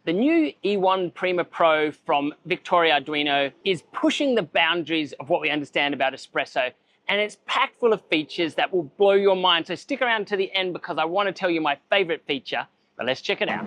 The new E1 Prima Pro from Victoria Arduino is pushing the boundaries of what we understand about espresso, and it's packed full of features that will blow your mind. So stick around to the end because I want to tell you my favorite feature, but let's check it out.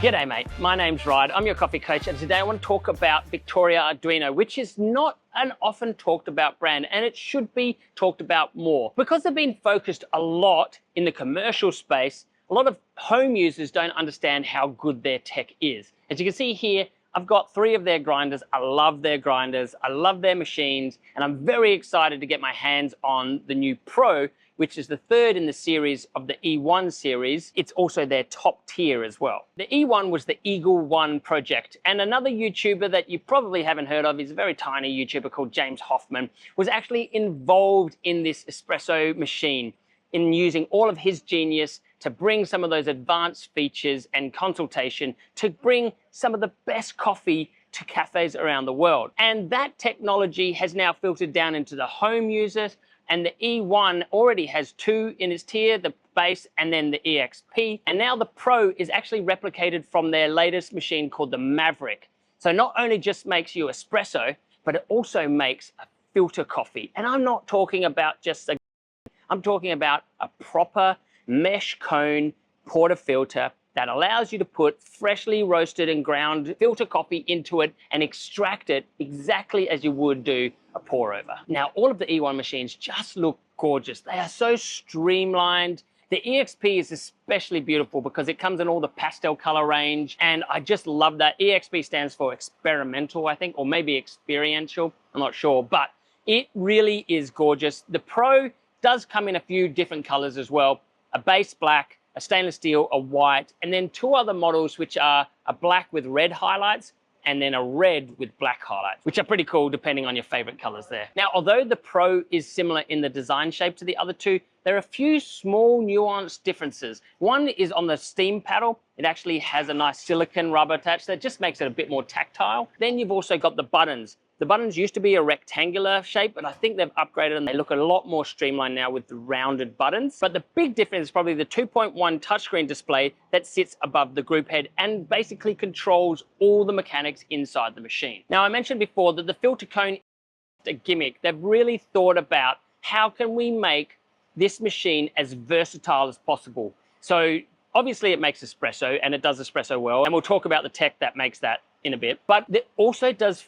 G'day mate, my name's Ryan, I'm your coffee coach, and today I want to talk about Victoria Arduino, which is not an often talked about brand, and it should be talked about more. Because they've been focused a lot in the commercial space, a lot of home users don't understand how good their tech is. As you can see here, I've got 3 of their grinders. I love their grinders, I love their machines, and I'm very excited to get my hands on the new Pro, which is the 3rd in the series of the E1 series. It's also their top tier as well. The E1 was the Eagle One project, and another YouTuber that you probably haven't heard of, is a very tiny YouTuber called James Hoffman, was actually involved in this espresso machine, in using all of his genius to bring some of those advanced features and consultation to bring some of the best coffee to cafes around the world. And that technology has now filtered down into the home users, and the E1 already has 2 in its tier, the base and then the EXP. And now the Pro is actually replicated from their latest machine called the Maverick. So not only just makes you espresso, but it also makes a filter coffee. And I'm not talking about just I'm talking about a proper mesh cone portafilter that allows you to put freshly roasted and ground filter coffee into it and extract it exactly as you would do a pour over. Now, all of the E1 machines just look gorgeous. They are so streamlined. The EXP is especially beautiful because it comes in all the pastel color range, and I just love that. EXP stands for experimental, I think, or maybe experiential, I'm not sure, but it really is gorgeous. The Pro does come in a few different colors as well, a base black, a stainless steel, a white, and then 2 other models which are a black with red highlights and then a red with black highlights, which are pretty cool depending on your favorite colors there. Now, although the Pro is similar in the design shape to the other 2, there are a few small nuanced differences. One is on the steam paddle. It actually has a nice silicone rubber attached that just makes it a bit more tactile. Then you've also got the buttons. The buttons used to be a rectangular shape, but I think they've upgraded and they look a lot more streamlined now with the rounded buttons. But the big difference is probably the 2.1 touchscreen display that sits above the group head and basically controls all the mechanics inside the machine. Now, I mentioned before that the filter cone is a gimmick. They've really thought about how can we make this machine as versatile as possible. So obviously it makes espresso, and it does espresso well, and we'll talk about the tech that makes that in a bit, but it also does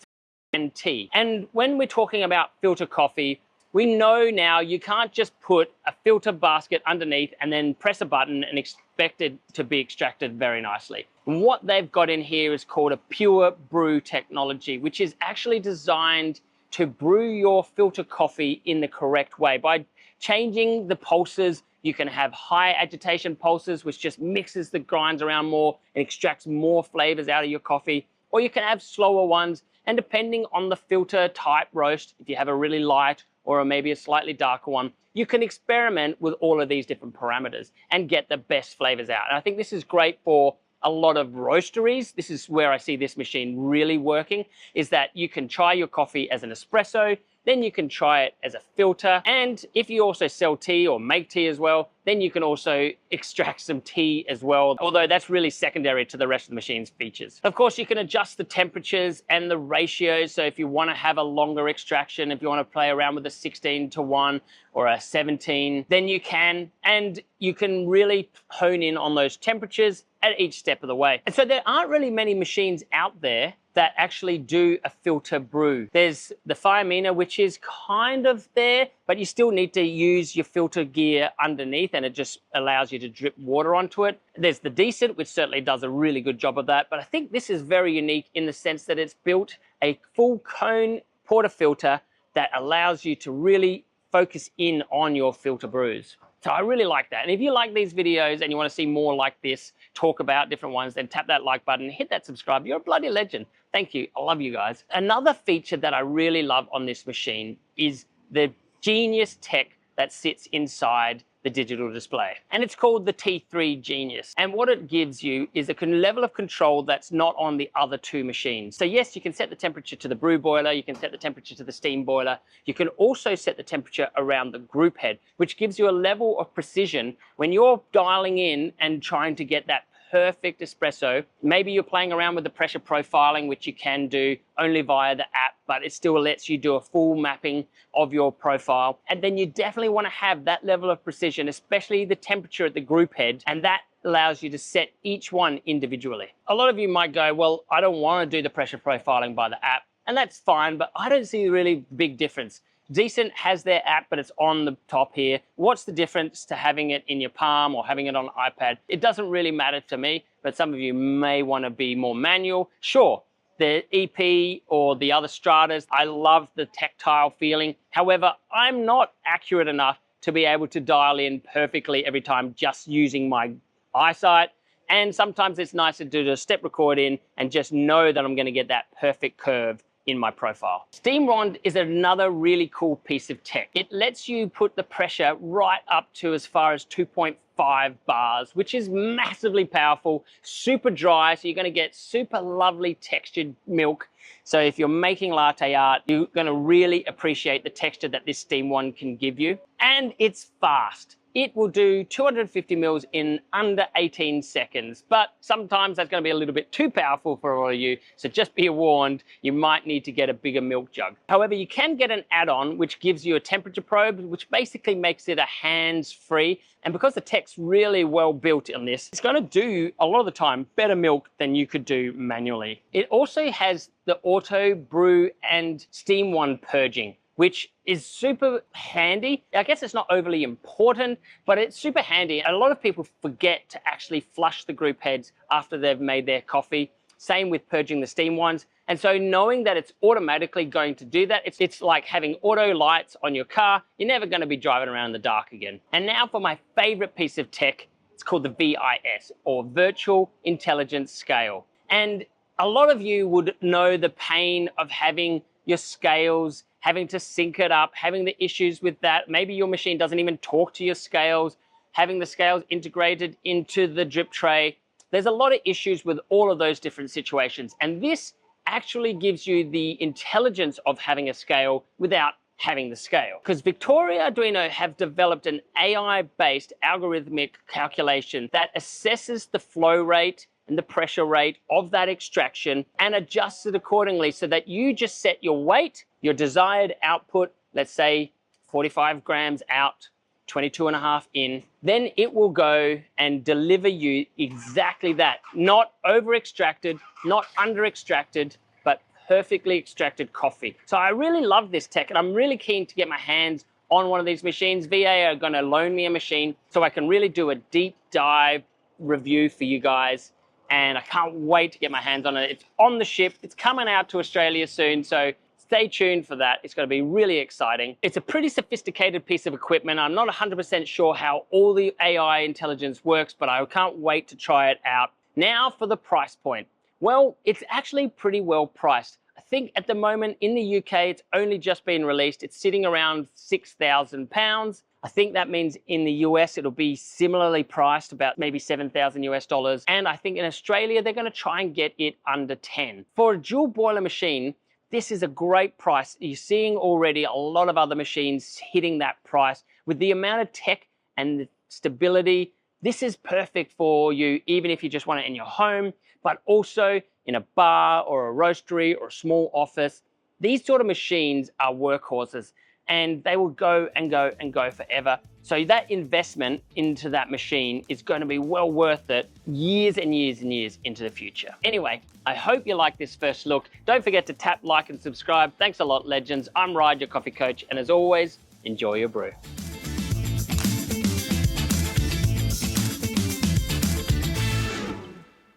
and tea. And when we're talking about filter coffee, we know now you can't just put a filter basket underneath and then press a button and expect it to be extracted very nicely. And what they've got in here is called a pure brew technology, which is actually designed to brew your filter coffee in the correct way. By changing the pulses, you can have high agitation pulses, which just mixes the grinds around more and extracts more flavors out of your coffee, or you can have slower ones. And depending on the filter type roast, if you have a really light or maybe a slightly darker one, you can experiment with all of these different parameters and get the best flavors out. And I think this is great for a lot of roasteries. This is where I see this machine really working, is that you can try your coffee as an espresso, then you can try it as a filter. And if you also sell tea or make tea as well, then you can also extract some tea as well, although that's really secondary to the rest of the machine's features. Of course, you can adjust the temperatures and the ratios. So if you want to have a longer extraction, if you want to play around with a 16:1 or a 17, then you can, and you can really hone in on those temperatures at each step of the way. And so there aren't really many machines out there that actually do a filter brew. There's the Firemina, which is kind of there, but you still need to use your filter gear underneath, and it just allows you to drip water onto it. There's the Decent, which certainly does a really good job of that, but I think this is very unique in the sense that it's built a full cone portafilter that allows you to really focus in on your filter brews. So I really like that. And if you like these videos and you want to see more like this, talk about different ones, then tap that like button, hit that subscribe. You're a bloody legend. Thank you. I love you guys. Another feature that I really love on this machine is the genius tech that sits inside the digital display. And it's called the T3 Genius. And what it gives you is a level of control that's not on the other two machines. So yes, you can set the temperature to the brew boiler, you can set the temperature to the steam boiler, you can also set the temperature around the group head, which gives you a level of precision when you're dialing in and trying to get that perfect espresso. Maybe you're playing around with the pressure profiling, which you can do only via the app, but it still lets you do a full mapping of your profile. And then you definitely want to have that level of precision, especially the temperature at the group head, and that allows you to set each one individually. A lot of you might go, well, I don't want to do the pressure profiling by the app, and that's fine, but I don't see a really big difference. Decent has their app, but it's on the top here. What's the difference to having it in your palm or having it on an iPad? It doesn't really matter to me, but some of you may want to be more manual. Sure, the EP or the other stratas, I love the tactile feeling. However, I'm not accurate enough to be able to dial in perfectly every time just using my eyesight. And sometimes it's nice to do the step record in and just know that I'm going to get that perfect curve in my profile. Steam Wand is another really cool piece of tech. It lets you put the pressure right up to as far as 2.5 bars, which is massively powerful, super dry, so you're gonna get super lovely textured milk. So if you're making latte art, you're gonna really appreciate the texture that this Steam Wand can give you. And it's fast. It will do 250 mils in under 18 seconds, but sometimes that's going to be a little bit too powerful for all of you, so just be warned, you might need to get a bigger milk jug. However, you can get an add-on which gives you a temperature probe, which basically makes it a hands-free, and because the tech's really well built in this, it's going to do, a lot of the time, better milk than you could do manually. It also has the auto brew and steam wand purging, which is super handy. I guess it's not overly important, but it's super handy. A lot of people forget to actually flush the group heads after they've made their coffee. Same with purging the steam ones. And so knowing that it's automatically going to do that, it's like having auto lights on your car. You're never going to be driving around in the dark again. And now for my favorite piece of tech, it's called the VIS, or Virtual Intelligence Scale. And a lot of you would know the pain of having your scales, having to sync it up, having the issues with that. Maybe your machine doesn't even talk to your scales, having the scales integrated into the drip tray. There's a lot of issues with all of those different situations. And this actually gives you the intelligence of having a scale without having the scale. Because Victoria Arduino have developed an AI-based algorithmic calculation that assesses the flow rate and the pressure rate of that extraction and adjusts it accordingly so that you just set your weight, your desired output, let's say 45 grams out, 22.5 in, then it will go and deliver you exactly that. Not over extracted, not under extracted, but perfectly extracted coffee. So I really love this tech, and I'm really keen to get my hands on one of these machines. VA are gonna loan me a machine so I can really do a deep dive review for you guys. And I can't wait to get my hands on it. It's on the ship. It's coming out to Australia soon, so stay tuned for that. It's going to be really exciting. It's a pretty sophisticated piece of equipment. I'm not 100% sure how all the AI intelligence works, but I can't wait to try it out. Now for the price point. Well, it's actually pretty well priced. I think at the moment in the UK, it's only just been released. It's sitting around £6,000. I think that means in the US, it'll be similarly priced, about maybe $7,000 US. And I think in Australia, they're gonna try and get it under 10. For a dual boiler machine, this is a great price. You're seeing already a lot of other machines hitting that price. With the amount of tech and the stability, this is perfect for you, even if you just want it in your home, but also in a bar or a roastery or a small office. These sort of machines are workhorses, and they will go and go and go forever. So that investment into that machine is going to be well worth it years and years and years into the future. Anyway, I hope you like this first look. Don't forget to tap like and subscribe. Thanks a lot, legends. I'm Ride, your coffee coach, and as always, enjoy your brew.